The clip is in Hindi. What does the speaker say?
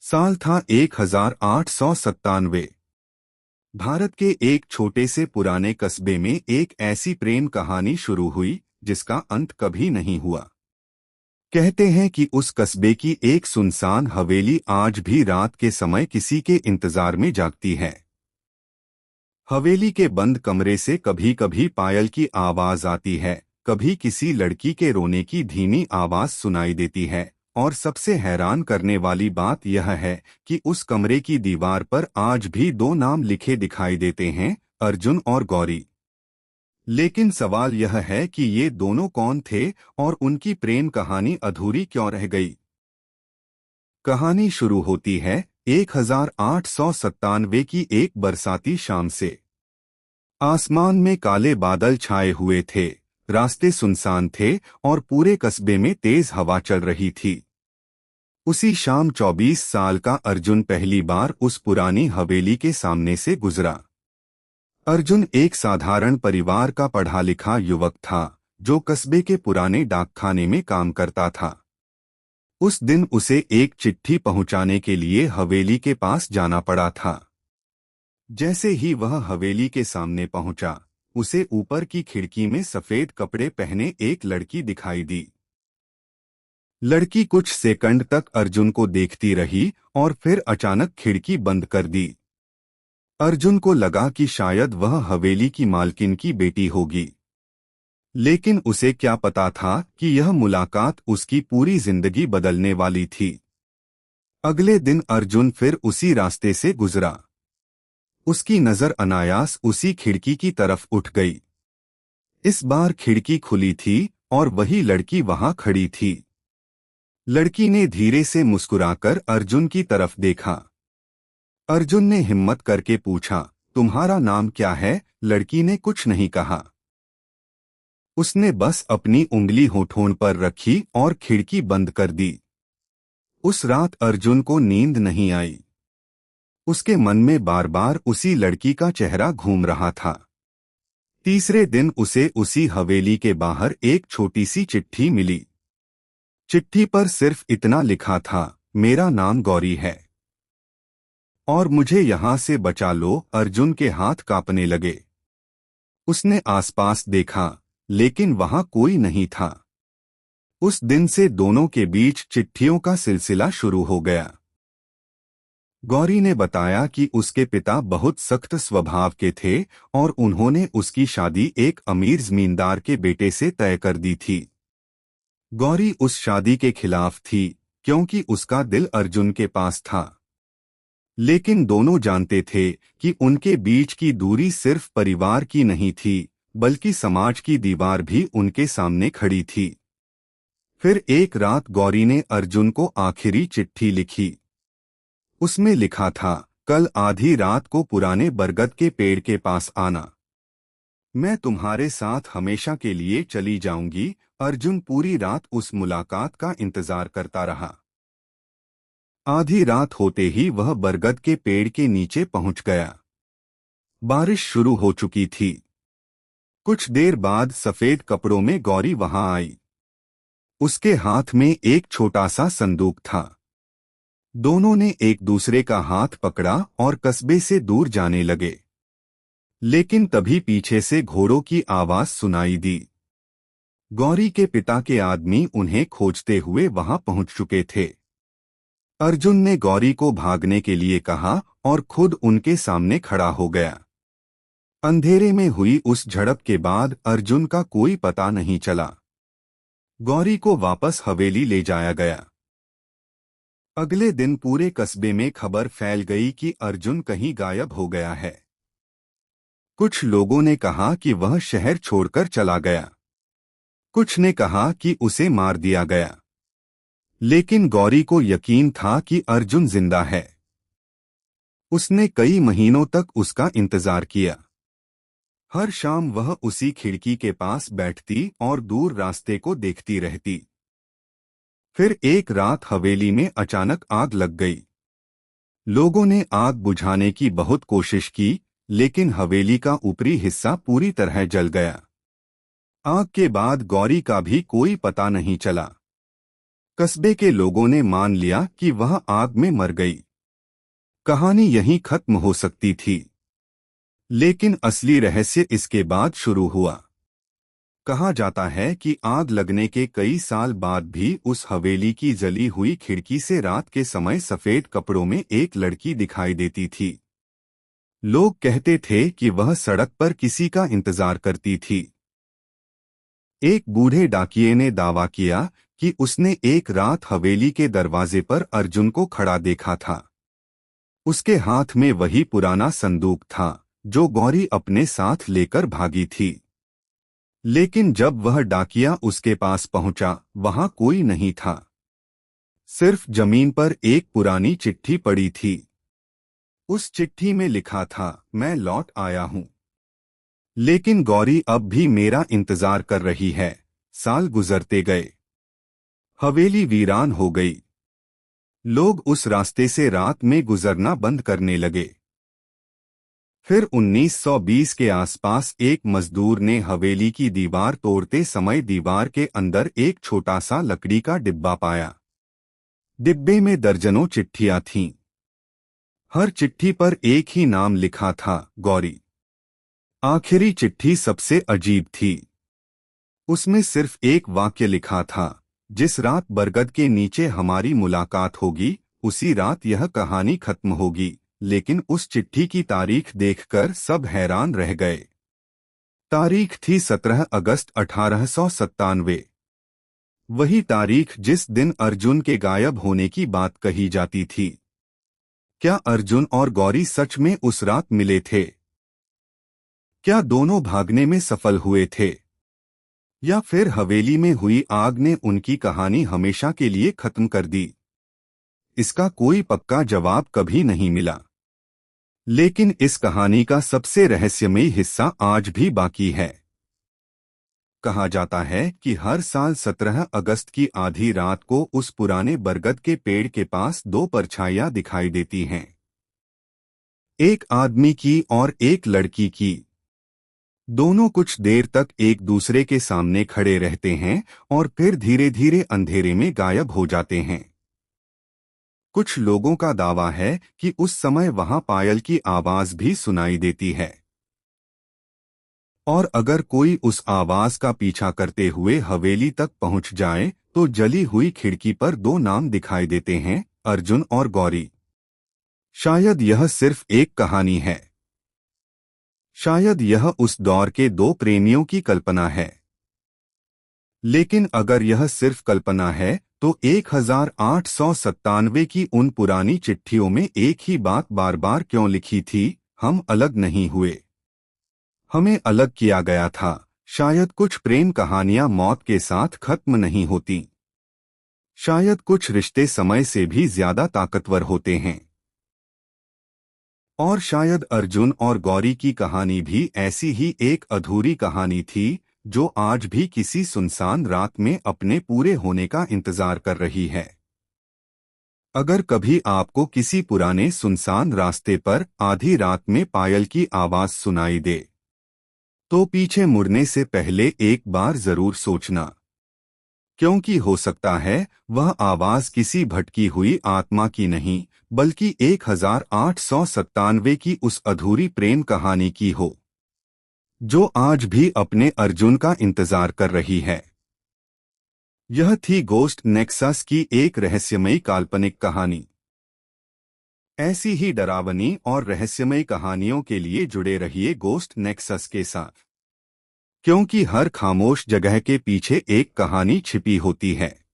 साल था 1897। भारत के एक छोटे से पुराने कस्बे में एक ऐसी प्रेम कहानी शुरू हुई जिसका अंत कभी नहीं हुआ। कहते हैं कि उस कस्बे की एक सुनसान हवेली आज भी रात के समय किसी के इंतजार में जागती है। हवेली के बंद कमरे से कभी कभी पायल की आवाज आती है, कभी किसी लड़की के रोने की धीमी आवाज सुनाई देती है। और सबसे हैरान करने वाली बात यह है कि उस कमरे की दीवार पर आज भी दो नाम लिखे दिखाई देते हैं, अर्जुन और गौरी। लेकिन सवाल यह है कि ये दोनों कौन थे और उनकी प्रेम कहानी अधूरी क्यों रह गई। कहानी शुरू होती है 1897 की एक बरसाती शाम से। आसमान में काले बादल छाए हुए थे, रास्ते सुनसान थे और पूरे कस्बे में तेज हवा चल रही थी। उसी शाम 24 साल का अर्जुन पहली बार उस पुरानी हवेली के सामने से गुजरा। अर्जुन एक साधारण परिवार का पढ़ा लिखा युवक था जो कस्बे के पुराने डाकखाने में काम करता था। उस दिन उसे एक चिट्ठी पहुंचाने के लिए हवेली के पास जाना पड़ा था। जैसे ही वह हवेली के सामने पहुंचा, उसे ऊपर की खिड़की में सफेद कपड़े पहने एक लड़की दिखाई दी। लड़की कुछ सेकंड तक अर्जुन को देखती रही और फिर अचानक खिड़की बंद कर दी। अर्जुन को लगा कि शायद वह हवेली की मालकिन की बेटी होगी, लेकिन उसे क्या पता था कि यह मुलाकात उसकी पूरी जिंदगी बदलने वाली थी। अगले दिन अर्जुन फिर उसी रास्ते से गुजरा। उसकी नजर अनायास उसी खिड़की की तरफ उठ गई। इस बार खिड़की खुली थी और वही लड़की वहां खड़ी थी। लड़की ने धीरे से मुस्कुराकर अर्जुन की तरफ देखा। अर्जुन ने हिम्मत करके पूछा, तुम्हारा नाम क्या है? लड़की ने कुछ नहीं कहा। उसने बस अपनी उंगली होठों पर रखी और खिड़की बंद कर दी। उस रात अर्जुन को नींद नहीं आई। उसके मन में बार बार उसी लड़की का चेहरा घूम रहा था। तीसरे दिन उसे उसी हवेली के बाहर एक छोटी सी चिट्ठी मिली। चिट्ठी पर सिर्फ इतना लिखा था, मेरा नाम गौरी है और मुझे यहां से बचा लो। अर्जुन के हाथ कांपने लगे। उसने आसपास देखा, लेकिन वहां कोई नहीं था। उस दिन से दोनों के बीच चिट्ठियों का सिलसिला शुरू हो गया। गौरी ने बताया कि उसके पिता बहुत सख्त स्वभाव के थे और उन्होंने उसकी शादी एक अमीर जमींदार के बेटे से तय कर दी थी। गौरी उस शादी के खिलाफ थी क्योंकि उसका दिल अर्जुन के पास था। लेकिन दोनों जानते थे कि उनके बीच की दूरी सिर्फ परिवार की नहीं थी, बल्कि समाज की दीवार भी उनके सामने खड़ी थी। फिर एक रात गौरी ने अर्जुन को आखिरी चिट्ठी लिखी। उसमें लिखा था, कल आधी रात को पुराने बरगद के पेड़ के पास आना। मैं तुम्हारे साथ हमेशा के लिए चली जाऊंगी। अर्जुन पूरी रात उस मुलाकात का इंतजार करता रहा। आधी रात होते ही वह बरगद के पेड़ के नीचे पहुंच गया। बारिश शुरू हो चुकी थी। कुछ देर बाद सफेद कपड़ों में गौरी वहां आई। उसके हाथ में एक छोटा सा संदूक था। दोनों ने एक दूसरे का हाथ पकड़ा और कस्बे से दूर जाने लगे। लेकिन तभी पीछे से घोड़ों की आवाज सुनाई दी। गौरी के पिता के आदमी उन्हें खोजते हुए वहां पहुंच चुके थे। अर्जुन ने गौरी को भागने के लिए कहा और खुद उनके सामने खड़ा हो गया। अंधेरे में हुई उस झड़प के बाद अर्जुन का कोई पता नहीं चला। गौरी को वापस हवेली ले जाया गया। अगले दिन पूरे कस्बे में खबर फैल गई कि अर्जुन कहीं गायब हो गया है। कुछ लोगों ने कहा कि वह शहर छोड़कर चला गया। कुछ ने कहा कि उसे मार दिया गया। लेकिन गौरी को यकीन था कि अर्जुन जिंदा है। उसने कई महीनों तक उसका इंतजार किया। हर शाम वह उसी खिड़की के पास बैठती और दूर रास्ते को देखती रहती। फिर एक रात हवेली में अचानक आग लग गई। लोगों ने आग बुझाने की बहुत कोशिश की, लेकिन हवेली का ऊपरी हिस्सा पूरी तरह जल गया। आग के बाद गौरी का भी कोई पता नहीं चला। कस्बे के लोगों ने मान लिया कि वह आग में मर गई। कहानी यहीं खत्म हो सकती थी, लेकिन असली रहस्य इसके बाद शुरू हुआ। कहा जाता है कि आग लगने के कई साल बाद भी उस हवेली की जली हुई खिड़की से रात के समय सफेद कपड़ों में एक लड़की दिखाई देती थी। लोग कहते थे कि वह सड़क पर किसी का इंतजार करती थी। एक बूढ़े डाकिये ने दावा किया कि उसने एक रात हवेली के दरवाजे पर अर्जुन को खड़ा देखा था। उसके हाथ में वही पुराना संदूक था जो गौरी अपने साथ लेकर भागी थी। लेकिन जब वह डाकिया उसके पास पहुंचा, वहां कोई नहीं था। सिर्फ जमीन पर एक पुरानी चिट्ठी पड़ी थी। उस चिट्ठी में लिखा था, मैं लौट आया हूं, लेकिन गौरी अब भी मेरा इंतजार कर रही है। साल गुजरते गए, हवेली वीरान हो गई। लोग उस रास्ते से रात में गुजरना बंद करने लगे। फिर 1920 के आसपास एक मजदूर ने हवेली की दीवार तोड़ते समय दीवार के अंदर एक छोटा सा लकड़ी का डिब्बा पाया। डिब्बे में दर्जनों चिट्ठियां थीं। हर चिट्ठी पर एक ही नाम लिखा था, गौरी। आखिरी चिट्ठी सबसे अजीब थी। उसमें सिर्फ एक वाक्य लिखा था, जिस रात बरगद के नीचे हमारी मुलाकात होगी, उसी रात यह कहानी खत्म होगी। लेकिन उस चिट्ठी की तारीख देखकर सब हैरान रह गए। तारीख थी 17 अगस्त 1897। वही तारीख जिस दिन अर्जुन के गायब होने की बात कही जाती थी। क्या अर्जुन और गौरी सच में उस रात मिले थे? क्या दोनों भागने में सफल हुए थे? या फिर हवेली में हुई आग ने उनकी कहानी हमेशा के लिए खत्म कर दी? इसका कोई पक्का जवाब कभी नहीं मिला। लेकिन इस कहानी का सबसे रहस्यमयी हिस्सा आज भी बाकी है। कहा जाता है कि हर साल 17 अगस्त की आधी रात को उस पुराने बरगद के पेड़ के पास दो परछाइयां दिखाई देती हैं। एक आदमी की और एक लड़की की। दोनों कुछ देर तक एक दूसरे के सामने खड़े रहते हैं और फिर धीरे धीरे अंधेरे में गायब हो जाते हैं। कुछ लोगों का दावा है कि उस समय वहां पायल की आवाज भी सुनाई देती है। और अगर कोई उस आवाज का पीछा करते हुए हवेली तक पहुंच जाए तो जली हुई खिड़की पर दो नाम दिखाई देते हैं, अर्जुन और गौरी। शायद यह सिर्फ एक कहानी है। शायद यह उस दौर के दो प्रेमियों की कल्पना है। लेकिन अगर यह सिर्फ कल्पना है तो 1897 की उन पुरानी चिट्ठियों में एक ही बात बार बार क्यों लिखी थी, हम अलग नहीं हुए, हमें अलग किया गया था। शायद कुछ प्रेम कहानियां मौत के साथ खत्म नहीं होती। शायद कुछ रिश्ते समय से भी ज्यादा ताकतवर होते हैं। और शायद अर्जुन और गौरी की कहानी भी ऐसी ही एक अधूरी कहानी थी जो आज भी किसी सुनसान रात में अपने पूरे होने का इंतजार कर रही है। अगर कभी आपको किसी पुराने सुनसान रास्ते पर आधी रात में पायल की आवाज सुनाई दे, तो पीछे मुड़ने से पहले एक बार जरूर सोचना, क्योंकि हो सकता है वह आवाज किसी भटकी हुई आत्मा की नहीं, बल्कि 1897 की उस अधूरी प्रेम कहानी की हो, जो आज भी अपने अर्जुन का इंतजार कर रही है। यह थी गोस्ट नेक्सस की एक रहस्यमयी काल्पनिक कहानी। ऐसी ही डरावनी और रहस्यमयी कहानियों के लिए जुड़े रहिए गोस्ट नेक्सस के साथ, क्योंकि हर खामोश जगह के पीछे एक कहानी छिपी होती है।